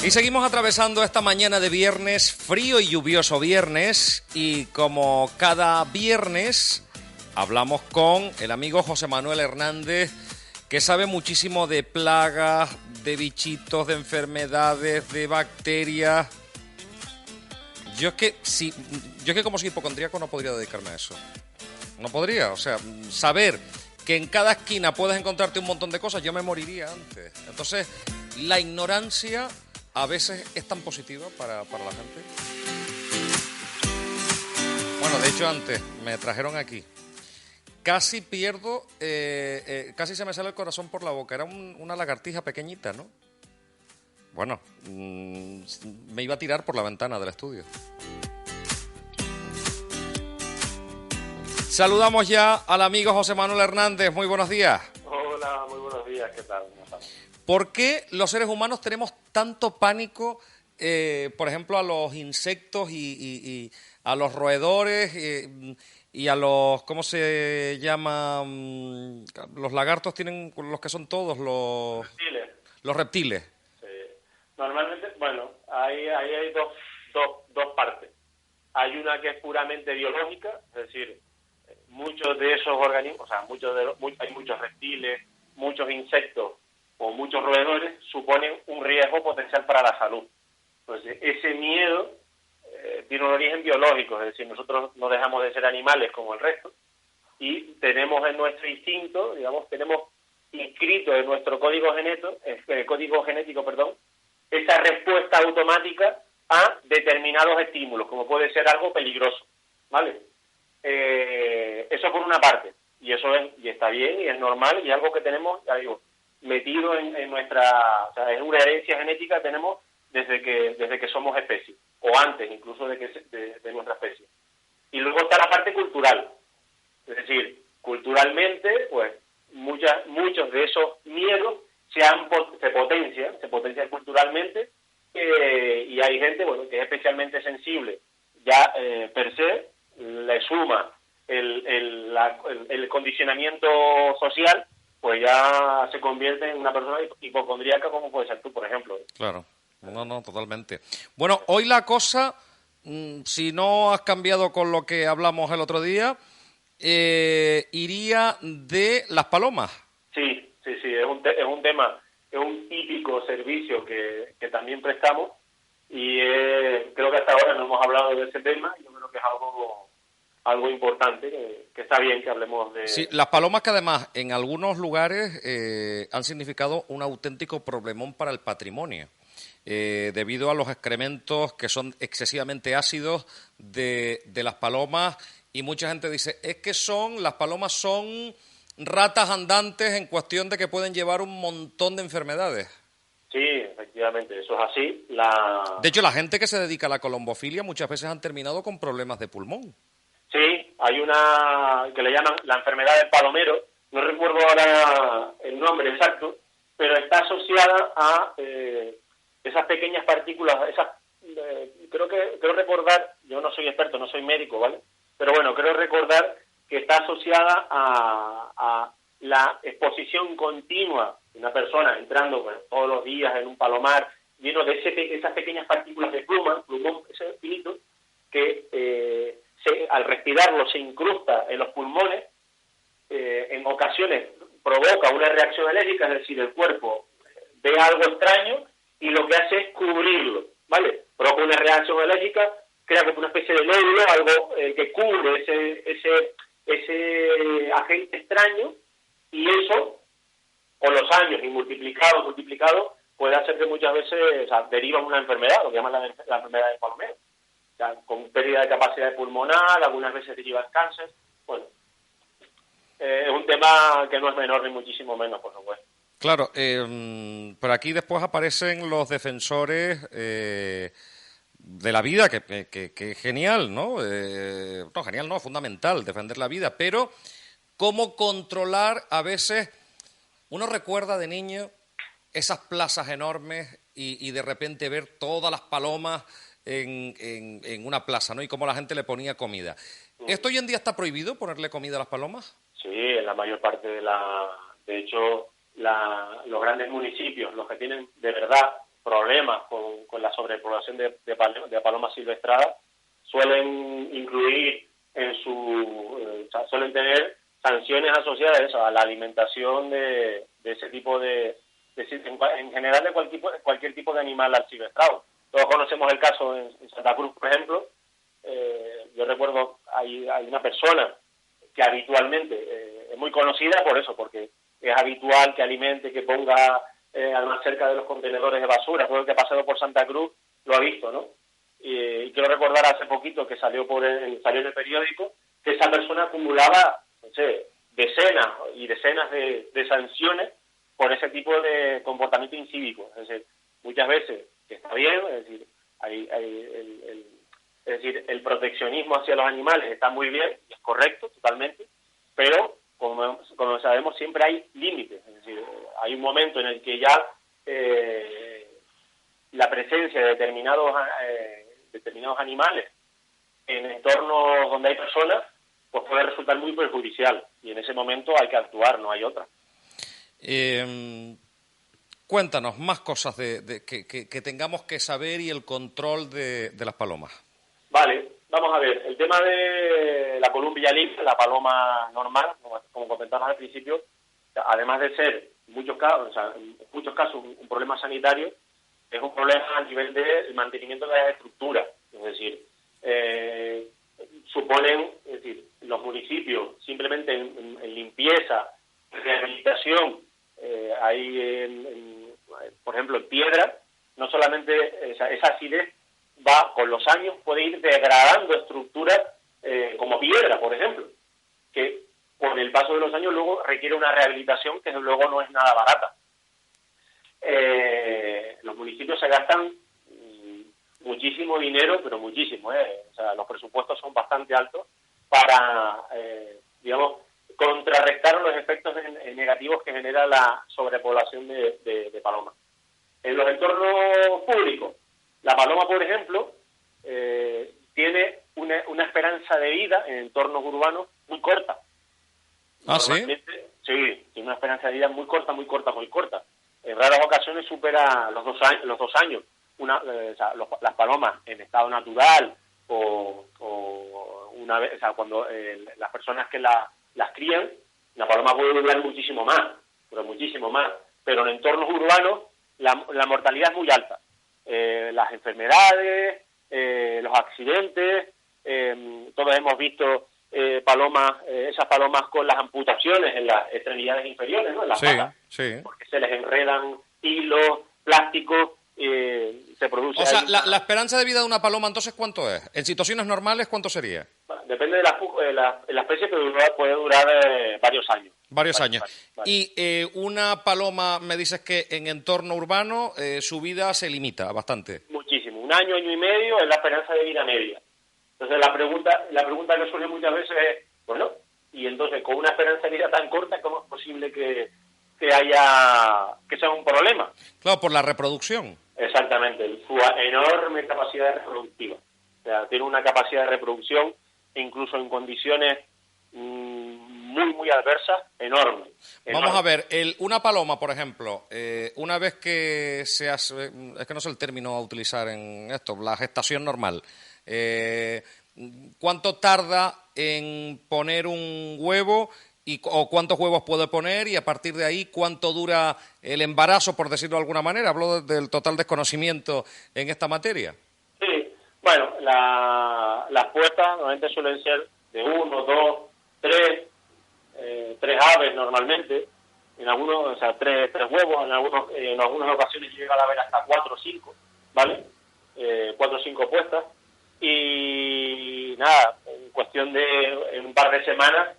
Y seguimos atravesando esta mañana de viernes, frío y lluvioso viernes, y como cada viernes hablamos con el amigo José Manuel Hernández, que sabe muchísimo de plagas, de bichitos, de enfermedades, de bacterias. Yo es que como soy hipocondríaco no podría dedicarme a eso. No podría, o sea, saber que en cada esquina puedes encontrarte un montón de cosas, yo me moriría antes. Entonces, la ignorancia a veces es tan positiva para la gente. Bueno, de hecho antes me trajeron aquí. Casi pierdo, casi se me sale el corazón por la boca. Era una lagartija pequeñita, ¿no? Bueno, me iba a tirar por la ventana del estudio. Saludamos ya al amigo José Manuel Hernández. Muy buenos días. Hola, muy buenos días. ¿Qué tal? ¿Cómo estás? ¿Por qué los seres humanos tenemos tanto pánico, por ejemplo, a los insectos y a los roedores y a los, ¿cómo se llama? Los lagartos tienen, los que son todos, los reptiles. Los reptiles. Sí. Normalmente, bueno, ahí hay dos partes. Hay una que es puramente biológica, es decir, muchos de esos organismos, o sea, hay muchos reptiles, muchos insectos o muchos roedores suponen un riesgo potencial para la salud. Entonces, ese miedo tiene un origen biológico, es decir, nosotros no dejamos de ser animales como el resto y tenemos en nuestro instinto, digamos, tenemos inscrito en nuestro código genético, esa respuesta automática a determinados estímulos, como puede ser algo peligroso, ¿vale? Eso por una parte, y está bien y es normal y es algo que tenemos, ya digo, metido en nuestra, o sea, es una herencia genética tenemos desde que somos especie, o antes incluso de nuestra especie. Y luego está la parte cultural, es decir, culturalmente, pues muchos de esos miedos se potencian culturalmente, y hay gente, bueno, que es especialmente sensible, ya per se, le suma el condicionamiento social, pues ya se convierte en una persona hipocondríaca, como puede ser tú, por ejemplo. Claro, no, totalmente. Bueno, hoy la cosa, si no has cambiado con lo que hablamos el otro día, iría de las palomas. Sí, es un tema, es un típico servicio que también prestamos y creo que hasta ahora no hemos hablado de ese tema y yo creo que es algo importante, que está bien que hablemos de... Sí, las palomas que además en algunos lugares han significado un auténtico problemón para el patrimonio, debido a los excrementos que son excesivamente ácidos de las palomas, y mucha gente dice, es que las palomas son ratas andantes en cuestión de que pueden llevar un montón de enfermedades. Sí, efectivamente, eso es así. De hecho, la gente que se dedica a la colombofilia muchas veces han terminado con problemas de pulmón. Sí, hay una que le llaman la enfermedad del palomero, no recuerdo ahora el nombre exacto, pero está asociada a esas pequeñas partículas, creo recordar, yo no soy experto, no soy médico, ¿vale? Pero bueno, creo recordar que está asociada a la exposición continua de una persona entrando, bueno, todos los días en un palomar lleno de esas pequeñas partículas de plumón ese finito, que al respirarlo se incrusta en los pulmones, en ocasiones provoca una reacción alérgica, es decir, el cuerpo ve algo extraño y lo que hace es cubrirlo, ¿vale? Provoca una reacción alérgica, crea como una especie de nódulo, algo que cubre ese agente extraño, y eso, con los años y multiplicado, puede hacer que muchas veces deriva una enfermedad, lo que llaman la enfermedad del palomero. O sea, con pérdida de capacidad pulmonar, algunas veces deriva en cáncer. Bueno, es un tema que no es menor ni muchísimo menos, por supuesto. Claro, pero aquí después aparecen los defensores de la vida, que es genial, ¿no? No, genial no, es fundamental defender la vida, pero ¿cómo controlar a veces? Uno recuerda de niño esas plazas enormes y de repente ver todas las palomas en una plaza, ¿no? Y cómo la gente le ponía comida. ¿Esto hoy en día está prohibido, ponerle comida a las palomas? Sí, en la mayor parte de hecho, los grandes municipios, los que tienen de verdad problemas con la sobrepoblación de palomas silvestradas suelen incluir suelen tener sanciones asociadas a eso, a la alimentación de ese tipo en general de cualquier tipo de animal silvestrado. Todos conocemos el caso en Santa Cruz, por ejemplo. Yo recuerdo, hay una persona que habitualmente es muy conocida por eso, porque es habitual que alimente, que ponga más cerca de los contenedores de basura. Todo el que ha pasado por Santa Cruz lo ha visto, ¿no? Y quiero recordar hace poquito que salió en el periódico que esa persona acumulaba, no sé, decenas y decenas de sanciones por ese tipo de comportamiento incívico. Es decir, muchas veces que está bien, es decir, el proteccionismo hacia los animales está muy bien, es correcto totalmente, pero como sabemos siempre hay límites. Es decir, hay un momento en el que ya la presencia de determinados animales en entornos donde hay personas pues puede resultar muy perjudicial, y en ese momento hay que actuar, no hay otra. Cuéntanos más cosas que tengamos que saber y el control de las palomas. Vale, vamos a ver, el tema de la Columbia lynx, la paloma normal, como comentamos al principio, además de ser en muchos casos un problema sanitario, es un problema a nivel del mantenimiento de las estructuras. Es decir, los municipios simplemente en limpieza, rehabilitación, por ejemplo, en Piedra, no solamente esa acidez va con los años, puede ir degradando estructuras como Piedra, por ejemplo, que con el paso de los años luego requiere una rehabilitación que luego no es nada barata. Los municipios se gastan muchísimo dinero, pero muchísimo, o sea, los presupuestos son bastante altos para, contrarrestar los efectos negativos que genera la sobrepoblación de palomas. En los entornos públicos, la paloma, por ejemplo, tiene una esperanza de vida en entornos urbanos muy corta. ¿Ah, sí? Sí, tiene una esperanza de vida muy corta. En raras ocasiones supera los 2 años. Las palomas en estado natural cuando las personas que las crían, la paloma puede durar muchísimo más, pero en entornos urbanos la mortalidad es muy alta. Las enfermedades, los accidentes, todos hemos visto esas palomas con las amputaciones en las extremidades inferiores, ¿no? En las patas, sí. porque se les enredan hilos, plásticos, se produce... O sea, la esperanza de vida de una paloma, entonces, ¿cuánto es? En situaciones normales, ¿cuánto sería? Depende de la especie, pero puede durar varios años. Varios años. Vale. Y una paloma, me dices que en entorno urbano su vida se limita bastante. Muchísimo. 1 año, 1 año y medio es la esperanza de vida media. Entonces la pregunta que surge muchas veces es, bueno, y entonces con una esperanza de vida tan corta, ¿cómo es posible que sea un problema? Claro, por la reproducción. Exactamente, su enorme capacidad reproductiva. O sea, tiene una capacidad de reproducción, incluso en condiciones muy, muy adversas, enorme. Vamos a ver, una paloma, por ejemplo, una vez que se hace, es que no sé el término a utilizar en esto, la gestación normal, ¿cuánto tarda en poner un huevo o cuántos huevos puede poner, y a partir de ahí cuánto dura el embarazo, por decirlo de alguna manera? Hablo del total desconocimiento en esta materia. Sí, bueno, las puestas normalmente suelen ser de 1, 2, 3 aves normalmente, en algunos, o sea, 3 huevos, en algunas ocasiones llega a haber hasta 4 o 5, ¿vale? 4 o 5 puestas, y nada, en cuestión en un par de semanas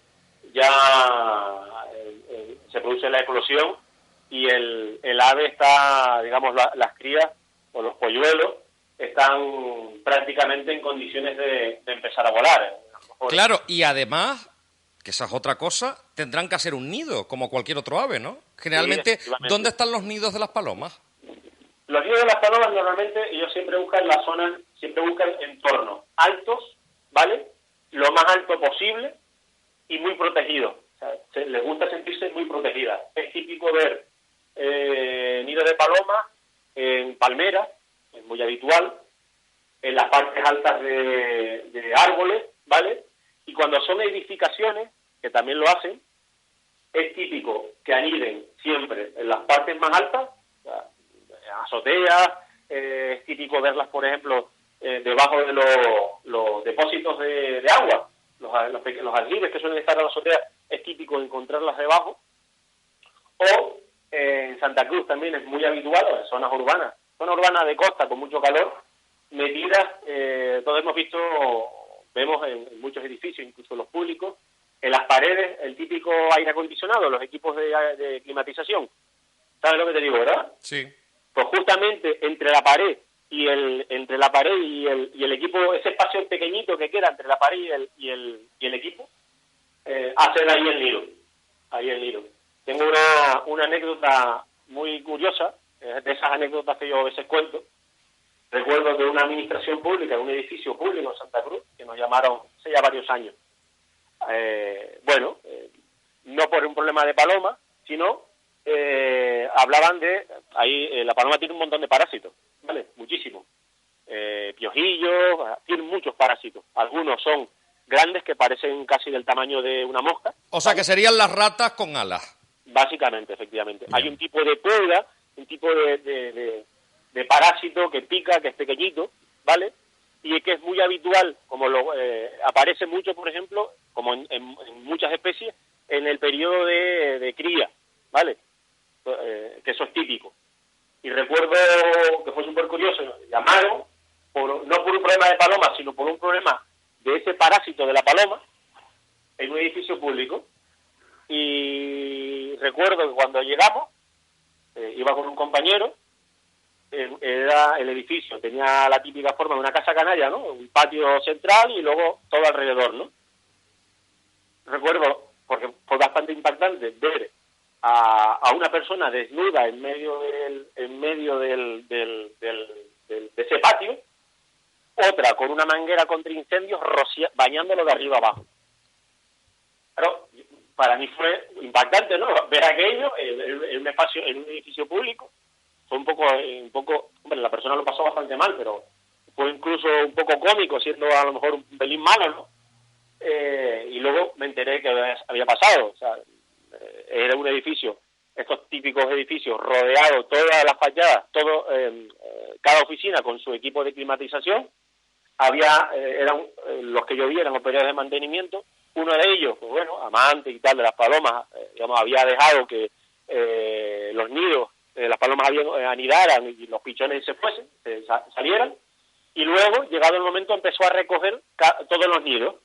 ya se produce la eclosión y el ave está, digamos, las crías o los polluelos están prácticamente en condiciones de empezar a volar. Claro, y además, que esa es otra cosa, tendrán que hacer un nido, como cualquier otro ave, ¿no? Generalmente, sí, ¿dónde están los nidos de las palomas? Los nidos de las palomas normalmente ellos siempre buscan entornos altos, ¿vale? Lo más alto posible y muy protegidos. O sea, les gusta sentirse muy protegidas. Es típico ver nidos de palomas en palmeras, es muy habitual, en las partes altas de árboles, ¿vale? Y cuando son edificaciones, que también lo hacen, es típico que aniden siempre en las partes más altas, o sea, azoteas, es típico verlas, por ejemplo, debajo de los depósitos de agua, los aljibes que suelen estar en la azotea, es típico encontrarlas debajo. O en Santa Cruz también es muy habitual, o en zonas urbanas de costa con mucho calor, metidas, todos hemos visto, vemos en muchos edificios, incluso los públicos, en las paredes, el típico aire acondicionado, los equipos de climatización. ¿Sabes lo que te digo, verdad? Sí. Pues justamente entre la pared y el equipo, ese espacio pequeñito que queda entre la pared y el equipo, hacen ahí el nido. Tengo una anécdota muy curiosa, de esas anécdotas que yo a veces cuento. Recuerdo de una administración pública, de un edificio público en Santa Cruz, que nos llamaron hace ya varios años. No por un problema de paloma, sino hablaban de... Ahí la paloma tiene un montón de parásitos, ¿vale? Muchísimos. Piojillos, tiene muchos parásitos. Algunos son grandes, que parecen casi del tamaño de una mosca. O sea, que serían las ratas con alas. Básicamente, efectivamente. Bien. Hay un tipo de pulga, un tipo de parásito que pica, que es pequeñito, ¿vale? Y que es muy habitual, como aparece mucho, por ejemplo, como en muchas especies, en el periodo de cría, ¿vale? Que eso es típico. Y recuerdo que fue súper curioso, llamaron, no por un problema de paloma, sino por un problema de ese parásito de la paloma, en un edificio público. Y recuerdo que cuando llegamos, iba con un compañero, era el edificio, tenía la típica forma de una casa canaria, ¿no? Un patio central y luego todo alrededor, ¿no? Recuerdo, porque fue bastante impactante, ver a una persona desnuda en medio de ese patio, otra con una manguera contra incendios bañándolo de arriba abajo. Claro, para mí fue impactante, ¿no? Ver aquello en un espacio, en un edificio público. Fue un poco, hombre, la persona lo pasó bastante mal, pero fue incluso un poco cómico, siendo a lo mejor un pelín malo, ¿no? Y luego me enteré que había pasado. O sea, era un edificio, estos típicos edificios, rodeado todas las fachadas, cada oficina con su equipo de climatización. Los que yo vi eran operarios de mantenimiento. Uno de ellos, pues bueno, amante y tal de las palomas, había dejado que los nidos las palomas anidaran y los pichones salieran, y luego, llegado el momento, empezó a recoger todos los nidos.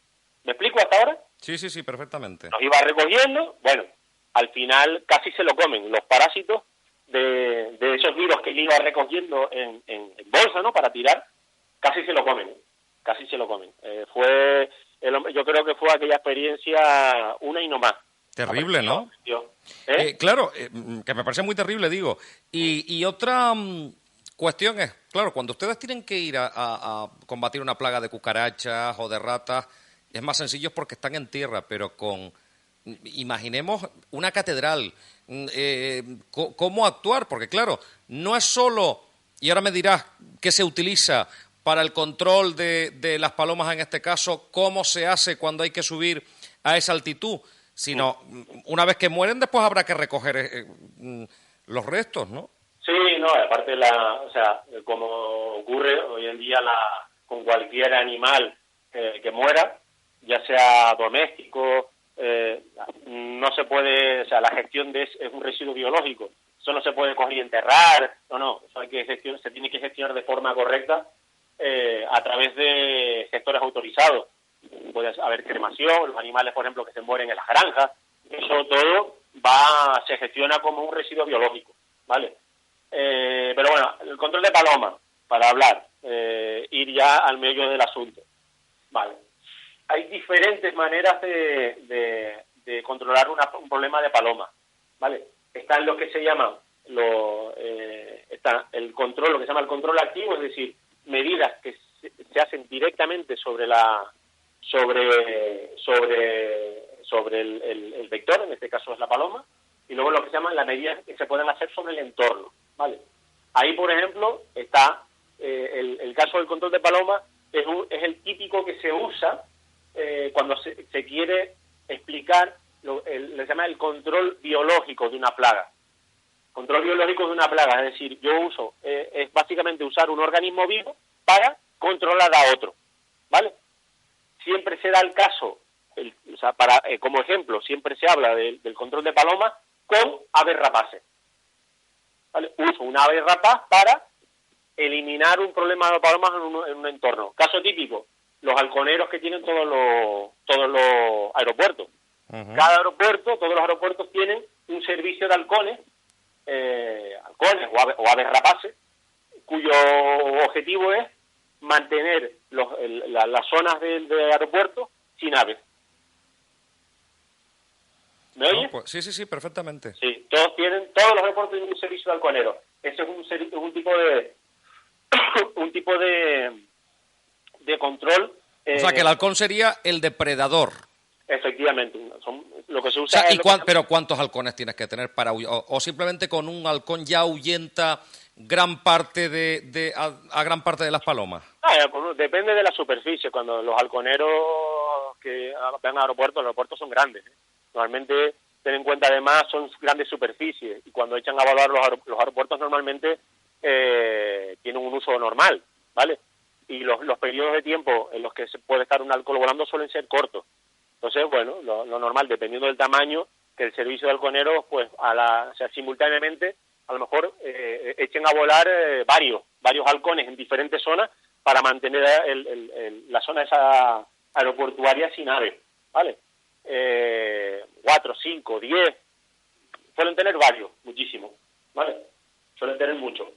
¿Me explico hasta ahora? Sí, perfectamente. Los iba recogiendo, bueno, al final casi se lo comen los parásitos de esos nidos que él iba recogiendo en bolsa, ¿no?, para tirar, casi se lo comen. Yo creo que fue aquella experiencia una y no más. Terrible, ¿no? ¿Eh? Claro, que me parece muy terrible, digo. Y otra cuestión es, claro, cuando ustedes tienen que ir a combatir una plaga de cucarachas o de ratas, es más sencillo porque están en tierra, pero imaginemos una catedral, ¿cómo actuar? Porque claro, no es solo, y ahora me dirás qué se utiliza para el control de las palomas en este caso, cómo se hace cuando hay que subir a esa altitud, sino una vez que mueren después habrá que recoger los restos, ¿no? Sí, no, aparte como ocurre hoy en día con cualquier animal que muera, ya sea doméstico, no se puede, o sea, la gestión es un residuo biológico, eso no se puede coger y enterrar, no, eso se tiene que gestionar de forma correcta a través de gestores autorizados. Puede haber cremación, los animales, por ejemplo, que se mueren en las granjas, eso todo se gestiona como un residuo biológico, ¿vale? Pero bueno, el control de paloma, para hablar, ir ya al medio del asunto, ¿vale? Hay diferentes maneras de controlar un problema de paloma, ¿vale? Están lo que se llama está el control, lo que se llama el control activo, es decir, medidas que se hacen directamente sobre el vector, en este caso es la paloma, y luego lo que se llaman las medidas que se pueden hacer sobre el entorno, ¿vale? Ahí, por ejemplo, está el caso del control de palomas, es el típico que se usa cuando se quiere explicar, le llama el control biológico de una plaga. Control biológico de una plaga, es decir, yo uso, es básicamente usar un organismo vivo para controlar a otro, ¿vale? Siempre se da el caso, o sea, como ejemplo, siempre se habla del control de palomas con aves rapaces, ¿vale? Uso una ave rapaz para eliminar un problema de palomas en un entorno. Caso típico, los halconeros que tienen todos los aeropuertos. Uh-huh. Cada aeropuerto, todos los aeropuertos tienen un servicio de halcones o aves rapaces, cuyo objetivo es mantener las zonas de aeropuerto sin aves. ¿Me oyes? Pues, sí, perfectamente. Sí, todos los aeropuertos tienen un servicio de halconero. Ese es un tipo de control. O sea, que el halcón sería el depredador. Efectivamente, lo que se usa. O sea, pero ¿cuántos halcones tienes que tener para o simplemente con un halcón ya ahuyenta gran parte a gran parte de las palomas? Depende de la superficie. Cuando los halconeros que van a aeropuertos, los aeropuertos son grandes. Normalmente, ten en cuenta además, son grandes superficies y cuando echan a volar los aeropuertos normalmente tienen un uso normal, ¿vale? Y los periodos de tiempo en los que se puede estar un halcón volando suelen ser cortos. Entonces, bueno, lo normal, dependiendo del tamaño, que el servicio de halconeros, pues, simultáneamente, a lo mejor echen a volar varios halcones en diferentes zonas para mantener la zona esa aeroportuaria sin aves, ¿vale? 4, 5, 10, suelen tener varios, muchísimos, ¿vale? Suelen tener muchos.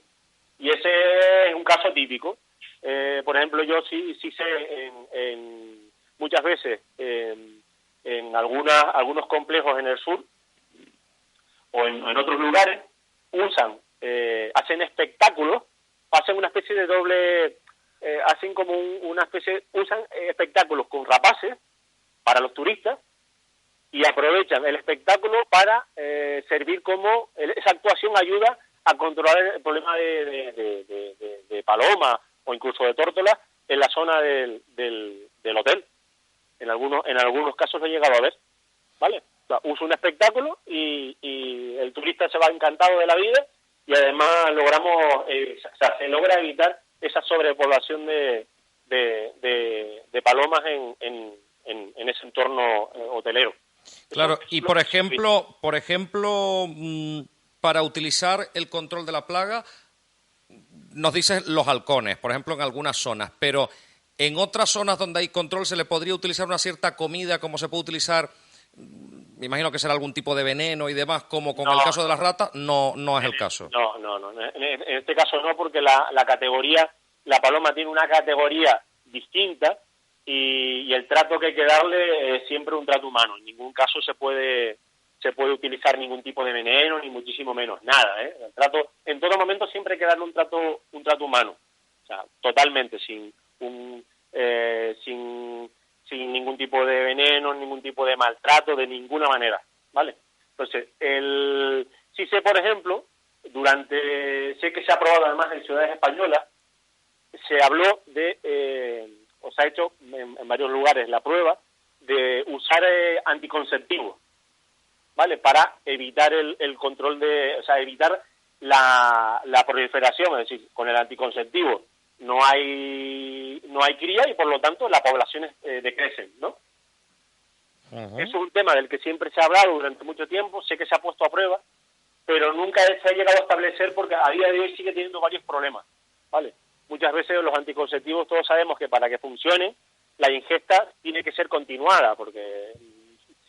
Y ese es un caso típico. Por ejemplo, yo sí sé muchas veces en algunos complejos en el sur o en otros lugares hacen espectáculos, hacen una especie de doble, usan espectáculos con rapaces para los turistas y aprovechan el espectáculo para servir como esa actuación ayuda a controlar el problema de paloma o incluso de tórtola en la zona del hotel. En algunos casos lo he llegado a ver, ¿vale? O sea, uso un espectáculo y el turista se va encantado de la vida y además se logra evitar esa sobrepoblación de palomas en ese entorno hotelero. Claro, y por ejemplo, para utilizar el control de la plaga, nos dices los halcones, por ejemplo, en algunas zonas, pero en otras zonas donde hay control se le podría utilizar una cierta comida, como se puede utilizar, me imagino que será algún tipo de veneno y demás, como con el caso de las ratas, no es el caso. No. En este caso no, porque la categoría, la paloma tiene una categoría distinta y el trato que hay que darle es siempre un trato humano. En ningún caso se puede utilizar ningún tipo de veneno, ni muchísimo menos, nada, ¿eh? El trato, en todo momento siempre hay que darle un trato humano, o sea, totalmente, sin ningún tipo de veneno, ningún tipo de maltrato, de ninguna manera, ¿vale? Entonces, sí sé, por ejemplo, sé que se ha aprobado además en ciudades españolas, se habló o se ha hecho en varios lugares la prueba de usar anticonceptivos, ¿vale? Para evitar el control evitar la proliferación, es decir, con el anticonceptivo no hay cría y por lo tanto las poblaciones decrecen, ¿no? Uh-huh. Es un tema del que siempre se ha hablado durante mucho tiempo, sé que se ha puesto a prueba, pero nunca se ha llegado a establecer porque a día de hoy sigue teniendo varios problemas, ¿vale? Muchas veces los anticonceptivos, todos sabemos que para que funcione, la ingesta tiene que ser continuada, porque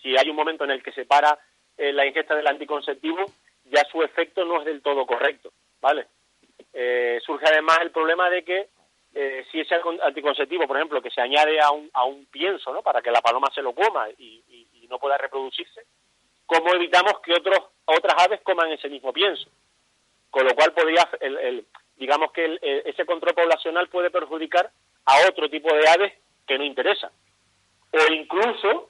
si hay un momento en el que se para la ingesta del anticonceptivo, ya su efecto no es del todo correcto, ¿vale? Surge además el problema de que si ese anticonceptivo, por ejemplo, que se añade a un pienso, ¿no? Para que la paloma se lo coma y no pueda reproducirse, ¿cómo evitamos que otras aves coman ese mismo pienso? Con lo cual digamos que ese control poblacional puede perjudicar a otro tipo de aves que no interesa. O incluso,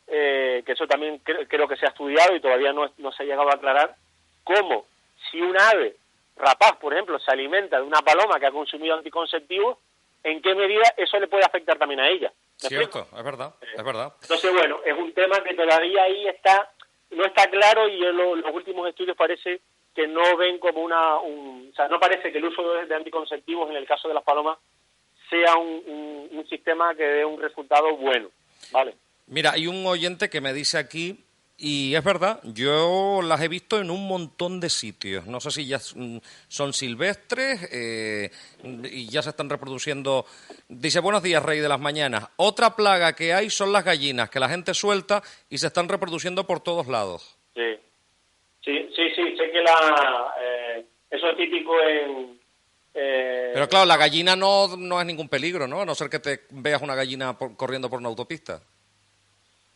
que eso también creo que se ha estudiado y todavía no se ha llegado a aclarar, cómo si un ave rapaz, por ejemplo, se alimenta de una paloma que ha consumido anticonceptivos, ¿en qué medida eso le puede afectar también a ella? Cierto, es verdad, es verdad. Entonces, bueno, es un tema que todavía ahí no está claro, y en los últimos estudios parece que no ven como o sea, no parece que el uso de anticonceptivos en el caso de las palomas sea un sistema que dé un resultado bueno, ¿vale? Mira, hay un oyente que me dice aquí, y es verdad, yo las he visto en un montón de sitios. No sé si ya son silvestres y ya se están reproduciendo. Dice, buenos días, Rey de las Mañanas. Otra plaga que hay son las gallinas, que la gente suelta y se están reproduciendo por todos lados. Sí, sé que eso es típico en... Pero claro, la gallina no es ningún peligro, ¿no? A no ser que te veas una gallina corriendo por una autopista.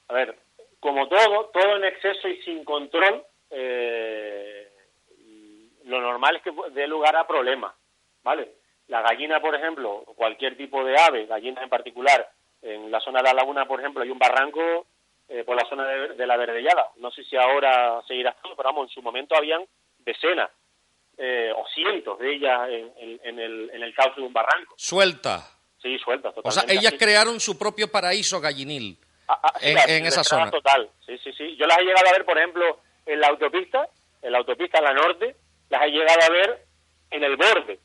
A ver, como todo en exceso y sin control, lo normal es que dé lugar a problemas, ¿vale? La gallina, por ejemplo, cualquier tipo de ave, gallinas en particular, en la zona de la laguna, por ejemplo, hay un barranco por la zona de la Verdellada. No sé si ahora seguirá estando, pero vamos, en su momento habían decenas o cientos de ellas en el cauce de un barranco. Sueltas. Sí, sueltas, totalmente. O sea, ellas crearon su propio paraíso gallinil sí, en esa zona. Total, sí. Yo las he llegado a ver, por ejemplo, en la autopista, la norte, las he llegado a ver en el borde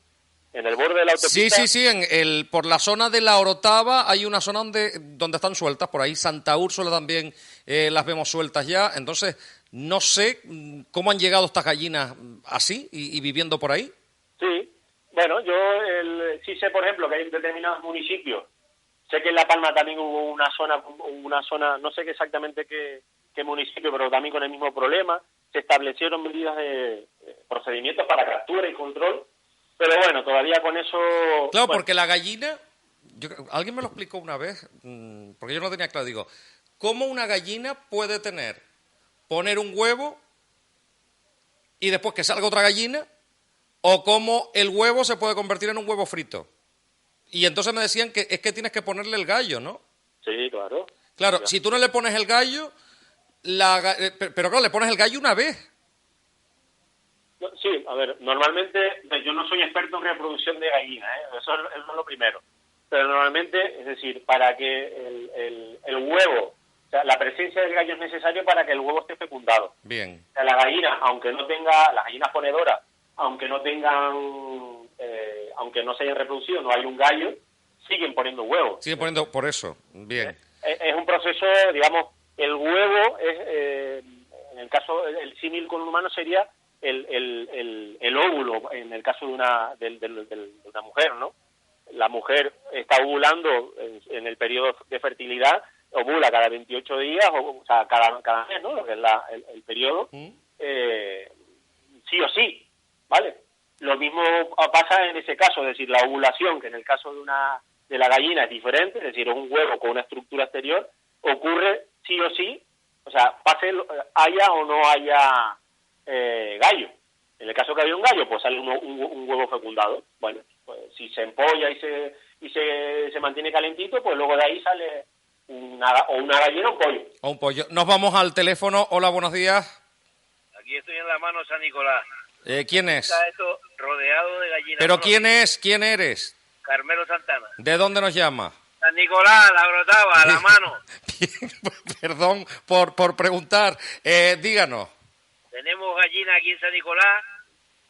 de la autopista. Sí, por la zona de la Orotava hay una zona donde están sueltas, por ahí Santa Úrsula también las vemos sueltas ya. Entonces, no sé cómo han llegado estas gallinas así y viviendo por ahí. Sí, bueno, yo sí sé, por ejemplo, que hay determinados municipios. Sé que en La Palma también hubo una zona, no sé exactamente qué municipio, pero también con el mismo problema. Se establecieron medidas de procedimientos para captura y control, pero bueno, todavía con eso... Claro, bueno. Porque la gallina, alguien me lo explicó una vez, porque yo no tenía claro, digo, ¿cómo una gallina puede poner un huevo y después que salga otra gallina? ¿O cómo el huevo se puede convertir en un huevo frito? Y entonces me decían que es que tienes que ponerle el gallo, ¿no? Sí, claro. Claro, si tú no le pones el gallo, pero claro, le pones el gallo una vez. Sí, a ver, normalmente, yo no soy experto en reproducción de gallinas, eso es lo primero. Pero normalmente, es decir, para que el huevo, o sea, la presencia del gallo es necesario para que el huevo esté fecundado. Bien. O sea, la gallina, las gallinas ponedoras, aunque no se hayan reproducido, no hay un gallo, siguen poniendo huevos. Siguen poniendo, por eso, bien. Es un proceso, digamos, el huevo es, en el caso, el símil con un humano sería el óvulo, en el caso de una mujer, ¿no? La mujer está ovulando en el periodo de fertilidad, ovula cada 28 días, o sea, cada mes, ¿no? Lo que es el periodo, sí o sí, ¿vale? Lo mismo pasa en ese caso, es decir, la ovulación, que en el caso de la gallina es diferente, es decir, es un huevo con una estructura exterior, ocurre sí o sí, o sea, haya o no haya gallo. En el caso que haya un gallo, pues sale un huevo fecundado. Bueno, pues si se empolla y se mantiene calentito, pues luego de ahí sale una gallina o un pollo. O un pollo. Nos vamos al teléfono. Hola, buenos días. Aquí estoy en la mano San Nicolás. ¿Quién es? Está esto rodeado de gallinas. ¿Pero quién es? ¿Quién eres? Carmelo Santana. ¿De dónde nos llama? San Nicolás, la Orotava, a la mano. Perdón por preguntar. Díganos. Tenemos gallinas aquí en San Nicolás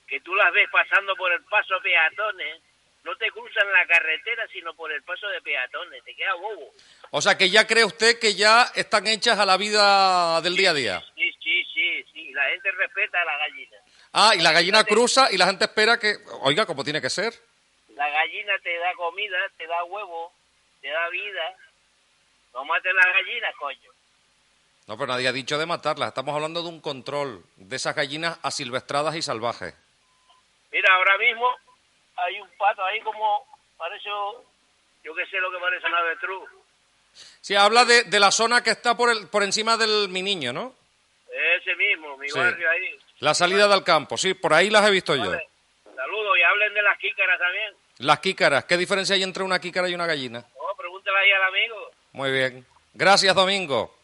que tú las ves pasando por el paso de peatones. No te cruzan la carretera, sino por el paso de peatones. Te queda bobo. O sea, que ya cree usted que ya están hechas a la vida del día a día. Sí. La gente respeta a la gallina. Ah, y la gallina cruza y la gente espera que... Oiga, ¿cómo tiene que ser? La gallina te da comida, te da huevo, te da vida. No mates las gallinas, coño. No, pero nadie ha dicho de matarlas. Estamos hablando de un control de esas gallinas asilvestradas y salvajes. Mira, ahora mismo hay un pato ahí como parece, yo qué sé lo que parece una avestruz. Sí, habla de la zona que está por encima del Mi Niño, ¿no? Ese mismo, mi barrio ahí. La salida del campo, sí, por ahí las he visto yo. Saludos, y hablen de las kícaras también. Las kícaras, ¿qué diferencia hay entre una kícara y una gallina? No, pregúntale ahí al amigo. Muy bien. Gracias, Domingo.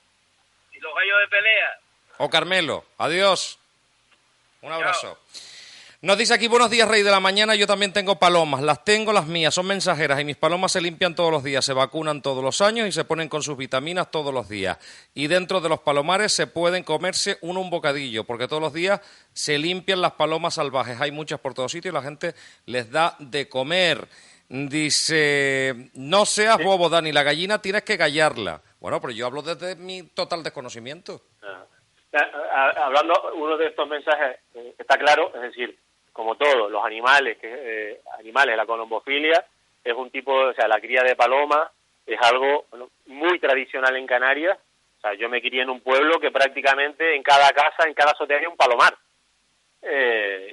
Y los gallos de pelea. O Carmelo. Adiós. Un abrazo. Nos dice aquí, buenos días, Rey de la Mañana, yo también tengo palomas, las tengo las mías, son mensajeras y mis palomas se limpian todos los días, se vacunan todos los años y se ponen con sus vitaminas todos los días. Y dentro de los palomares se pueden comerse un bocadillo, porque todos los días se limpian las palomas salvajes, hay muchas por todos sitios y la gente les da de comer. Dice, no seas bobo, Dani, la gallina tienes que gallarla. Bueno, pero yo hablo desde mi total desconocimiento. Hablando, uno de estos mensajes está claro, es decir, como todos los animales, la colombofilia es un tipo, o sea, la cría de paloma es algo muy tradicional en Canarias. O sea, yo me crié en un pueblo que prácticamente en cada casa, en cada azotea hay un palomar.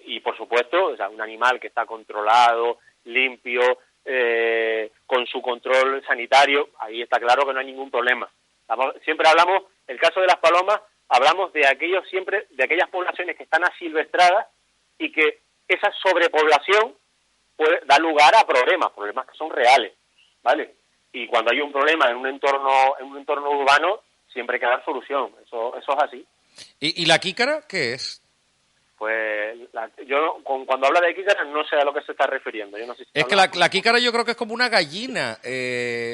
Y por supuesto, o sea, un animal que está controlado, limpio, con su control sanitario, ahí está claro que no hay ningún problema. Siempre hablamos, el caso de las palomas, hablamos de aquellas poblaciones que están asilvestradas y que esa sobrepoblación puede dar lugar a problemas que son reales, ¿vale? Y cuando hay un problema en un entorno urbano, siempre hay que dar solución, eso es así. ¿Y la jícara qué es? Pues cuando habla de jícara no sé a lo que se está refiriendo. Yo no sé si es que la jícara yo creo que es como una gallina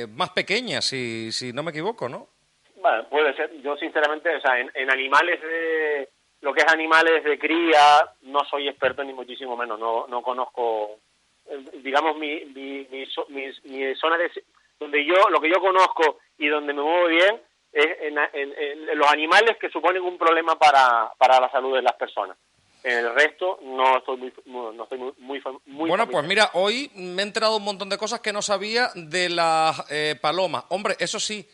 más pequeña, si no me equivoco, ¿no? Bueno, puede ser. Yo sinceramente, o sea, en animales lo que es animales de cría, no soy experto ni muchísimo menos, no conozco, digamos, mi zona donde lo que yo conozco y donde me muevo bien es en los animales que suponen un problema para la salud de las personas. En el resto no estoy muy bueno, familiar. Pues mira, hoy me he enterado un montón de cosas que no sabía de las palomas. Hombre, eso sí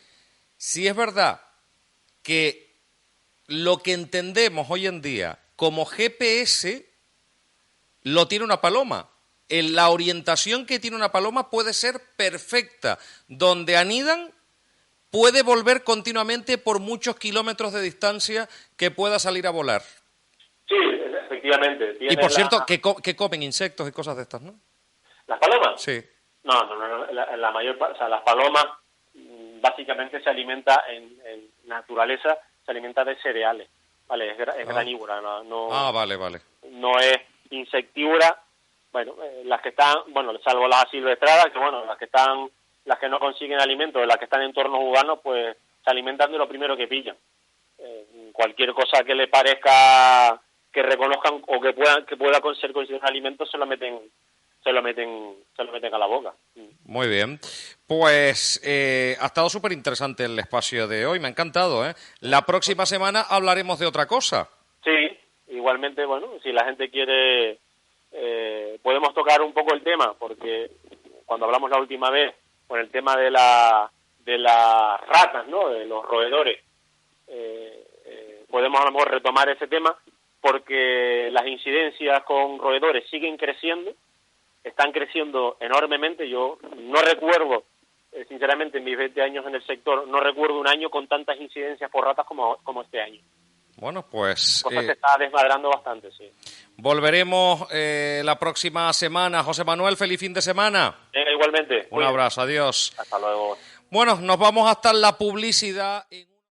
es verdad que lo que entendemos hoy en día como GPS lo tiene una paloma. La orientación que tiene una paloma puede ser perfecta. Donde anidan puede volver continuamente por muchos kilómetros de distancia que pueda salir a volar. Sí, efectivamente. Y por cierto, que comen insectos y cosas de estas, ¿no? ¿Las palomas? Sí. No, la mayor parte, o sea, las palomas básicamente se alimenta en naturaleza, se alimenta de cereales, ¿vale? Es granívora, no. Vale. No es insectívora. Bueno, las que están, salvo las asilvestradas, que las que no consiguen alimento, las que están en entornos urbanos, pues se alimentan de lo primero que pillan. Cualquier cosa que le parezca que reconozcan o que pueda ser considerado alimento se lo meten a la boca. Muy bien. Pues ha estado súper interesante el espacio de hoy, me ha encantado, ¿eh? La próxima semana hablaremos de otra cosa. Sí, igualmente, si la gente quiere, podemos tocar un poco el tema, porque cuando hablamos la última vez, con el tema de las ratas, ¿no?, de los roedores, podemos a lo mejor retomar ese tema, porque las incidencias con roedores siguen creciendo, están creciendo enormemente. Yo no recuerdo, sinceramente, en mis 20 años en el sector, no recuerdo un año con tantas incidencias por ratas como este año. Bueno, pues... Cosa se está desmadrando bastante, sí. Volveremos la próxima semana. José Manuel, feliz fin de semana. Igualmente. Un abrazo, adiós. Hasta luego. Bueno, nos vamos hasta la publicidad.